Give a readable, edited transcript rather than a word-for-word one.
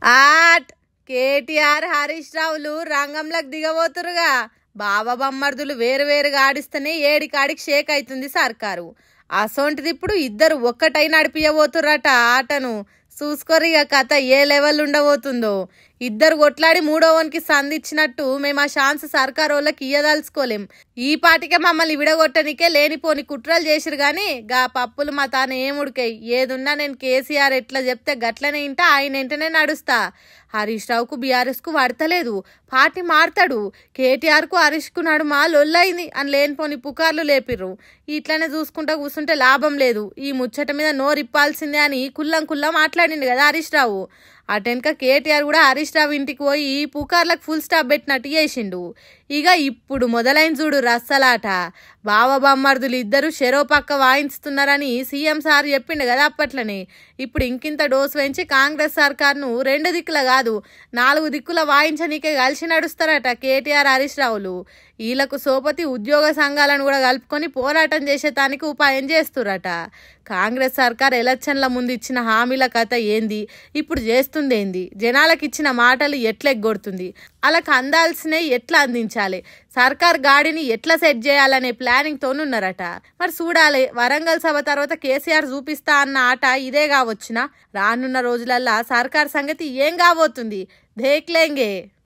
ఆట్ కేటీఆర్ హరీష్ రావులు రంగంలోకి దిగబోతురుగా. బావ బమ్మర్దులు వేరువేరుగా ఆడిస్తేనే ఏడికాడికి షేక్ అవుతుంది సర్కారు. అసోంటిది ఇప్పుడు ఇద్దరు ఒక్కటై నడిపియబోతుర్రట ఆటను. చూసుకోరిగా కథ ఏ లెవెల్ ఉండబోతుందో. ఇద్దరు కొట్లాడి మూడోవనికి సంధించినట్టు మేము ఆ ఛాన్స్ సర్కారు వాళ్ళకి ఇయ్యదలుచుకోలేం. ఈ పాటికే మమ్మల్ని విడగొట్టనికే లేనిపోని కుట్రలు చేసిరు గాని గా పప్పులు మా తాను ఏముడికాయి. ఏదున్నా నేను కేసీఆర్ ఎట్లా చెప్తే గట్లనే ఇంటా, ఆయన వెంటనే నడుస్తా. హరీష్ రావుకు బీఆర్ఎస్కు పడతలేదు, పార్టీ మారుతాడు. కేటీఆర్కు హరీష్కు నడుమ లొల్లైంది అని లేనిపోని పుకార్లు లేపిర్రు. ఇట్లనే చూసుకుంటా కూర్చుంటే లాభం లేదు. ఈ ముచ్చట మీద నోరిప్పాల్సిందే అని కుల్లం మాట్లాడిండు కదా హరీష్ రావు. అటెనక కేటీఆర్ కూడా హరీష్ రావు ఇంటికి పోయి పుకార్లకు ఫుల్ స్టాప్ పెట్టినట్టు చేసిండు. ఇక ఇప్పుడు మొదలైన చూడు రస్సలాట. బావ బమ్మర్దులు ఇద్దరు షెరో పక్క వాయించుతున్నారని సీఎం సార్ చెప్పిండు కదా అప్పట్లనే. ఇప్పుడు ఇంకింత డోసు వేయించి కాంగ్రెస్ సర్కార్ను 2 దిక్కుల కాదు 4 దిక్కుల వాయించనీకే కలిసి నడుస్తారట కేటీఆర్ హరీష్ రావులు. వీళ్లకు సోపతి ఉద్యోగ సంఘాలను కూడా కలుపుకొని పోరాటం చేసేటానికి ఉపాయం చేస్తురట. కాంగ్రెస్ సర్కార్ ఎలక్షన్ల ముందు ఇచ్చిన హామీల కథ ఏంది, ఇప్పుడు చేస్తుంది ఏంది, జనాలకు ఇచ్చిన మాటలు ఎట్లెగ్గొడుతుంది, వాళ్ళకి అందాల్సినవి ఎట్లా అందించాలి, సర్కార్ గాడిని ఎట్లా సెట్ చేయాలనే ప్లానింగ్ తోనున్నారట. మరి చూడాలి, వరంగల్ సభ తర్వాత కేసీఆర్ చూపిస్తా అన్న ఆట ఇదే కావచ్చునా? రానున్న రోజులల్లా సర్కార్ సంగతి ఏం కాబోతుంది దేఖ్లేంగే.